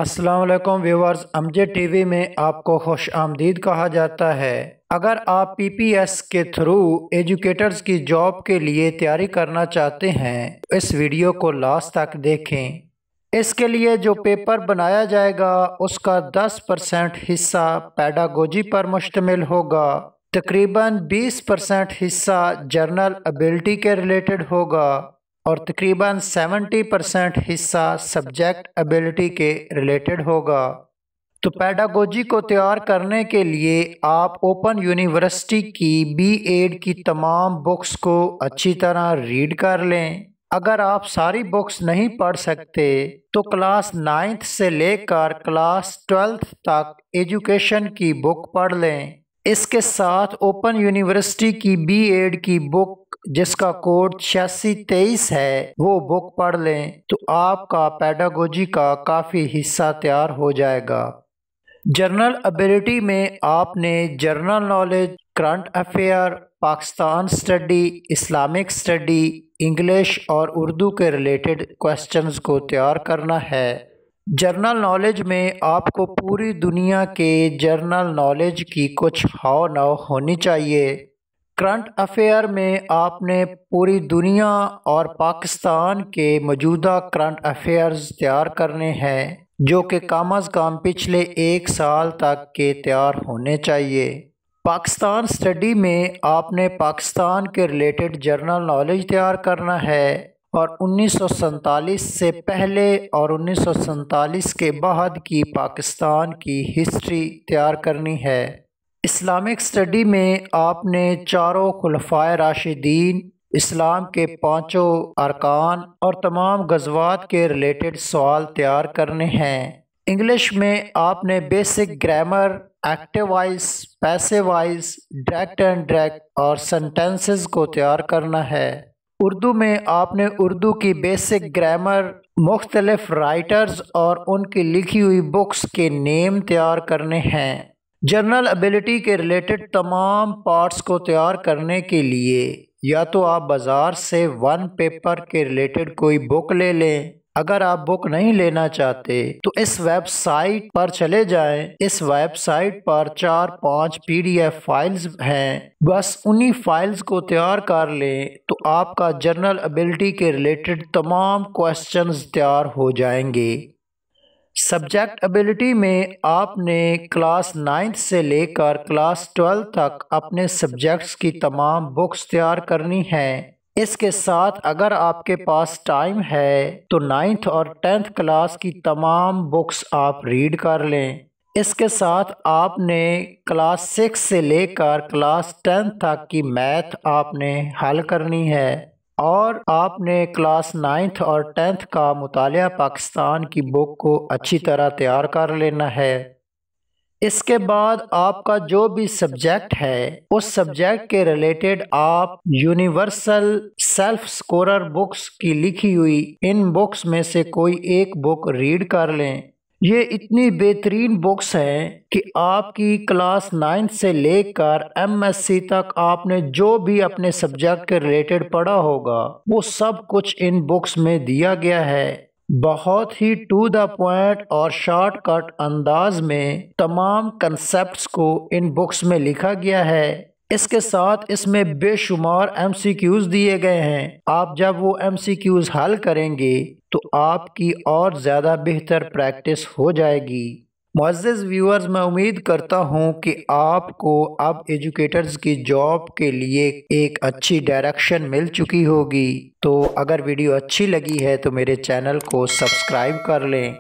अस्सलाम वालेकुम viewers, Amjad TV में आपको खुश आमदीद कहा जाता है। अगर आप पीपीएस के थ्रू एजुकेटर्स की जॉब के लिए तैयारी करना चाहते हैं तो इस वीडियो को लास्ट तक देखें। इसके लिए जो पेपर बनाया जाएगा उसका 10% हिस्सा पेडागोजी पर मुश्तमिल होगा। तकरीबन 20% हिस्सा जर्नल एबिलिटी के रिलेटेड होगा और तकरीबन 70% हिस्सा सब्जेक्ट एबिलिटी के रिलेटेड होगा। तो पेडागोजी को तैयार करने के लिए आप ओपन यूनिवर्सिटी की बी.एड की तमाम बुक्स को अच्छी तरह रीड कर लें। अगर आप सारी बुक्स नहीं पढ़ सकते तो क्लास 9th से लेकर क्लास 12th तक एजुकेशन की बुक पढ़ लें। इसके साथ ओपन यूनिवर्सिटी की बी.एड की बुक जिसका कोड 8623 है वो बुक पढ़ लें तो आपका पेडागोजी का काफ़ी हिस्सा तैयार हो जाएगा। जर्नल एबिलिटी में आपने general knowledge, current affair, Pakistan study, Islamic study, English और उर्दू के रिलेटेड क्वेश्चंस को तैयार करना है। जर्नल नॉलेज में आपको पूरी दुनिया के जर्नल नॉलेज की कुछ हाव नाव होनी चाहिए। करंट अफेयर में आपने पूरी दुनिया और पाकिस्तान के मौजूदा करंट अफेयर्स तैयार करने हैं जो कि कम अज़ कम पिछले 1 साल तक के तैयार होने चाहिए। पाकिस्तान स्टडी में आपने पाकिस्तान के रिलेटेड जर्नल नॉलेज तैयार करना है और 1947 से पहले और 1947 के बाद की पाकिस्तान की हिस्ट्री तैयार करनी है। इस्लामिक स्टडी में आपने चारों खुलफाए राशिदीन, इस्लाम के 5 अरकान और तमाम गज़वात के रिलेटेड सवाल तैयार करने हैं। इंग्लिश में आपने basic grammar, active voice, passive voice, direct and indirect और सेंटेंसेस को तैयार करना है। उर्दू में आपने उर्दू की बेसिक ग्रामर, मुख्तलिफ राइटर्स और उनकी लिखी हुई बुक्स के नेम तैयार करने हैं। जर्नल एबिलिटी के रिलेटेड तमाम पार्ट्स को तैयार करने के लिए या तो आप बाज़ार से 1 पेपर के रिलेटेड कोई बुक ले लें। अगर आप बुक नहीं लेना चाहते तो इस वेबसाइट पर चले जाएं। इस वेबसाइट पर 4-5 PDF फाइल्स हैं, बस उन्हीं फाइल्स को तैयार कर लें तो आपका जर्नल एबिलिटी के रिलेटेड तमाम क्वेश्चंस तैयार हो जाएंगे। सब्जेक्ट एबिलिटी में आपने क्लास 9th से लेकर क्लास 12 तक अपने सब्जेक्ट्स की तमाम बुक्स तैयार करनी हैं। इसके साथ अगर आपके पास टाइम है तो 9th और 10th क्लास की तमाम बुक्स आप रीड कर लें। इसके साथ आपने क्लास 6 से लेकर क्लास 10 तक की मैथ आपने हल करनी है और आपने क्लास 9th और 10th का मुतालिया पाकिस्तान की बुक को अच्छी तरह तैयार कर लेना है। इसके बाद आपका जो भी सब्जेक्ट है उस सब्जेक्ट के रिलेटेड आप यूनिवर्सल सेल्फ स्कोरर बुक्स की लिखी हुई इन बुक्स में से कोई एक बुक रीड कर लें। ये इतनी बेहतरीन बुक्स हैं कि आपकी क्लास 9th से लेकर MSc तक आपने जो भी अपने सब्जेक्ट के रिलेटेड पढ़ा होगा वो सब कुछ इन बुक्स में दिया गया है। बहुत ही टू द पॉइंट और शॉर्टकट अंदाज में तमाम कंसेप्ट्स को इन बुक्स में लिखा गया है। इसके साथ इसमें बेशुमार MCQs दिए गए हैं। आप जब वो MCQs हल करेंगे तो आपकी और ज़्यादा बेहतर प्रैक्टिस हो जाएगी। मुअज़्ज़िज़ व्यूअर्स, मैं उम्मीद करता हूँ कि आपको अब एजुकेटर्स की जॉब के लिए एक अच्छी डायरेक्शन मिल चुकी होगी। तो अगर वीडियो अच्छी लगी है तो मेरे चैनल को सब्सक्राइब कर लें।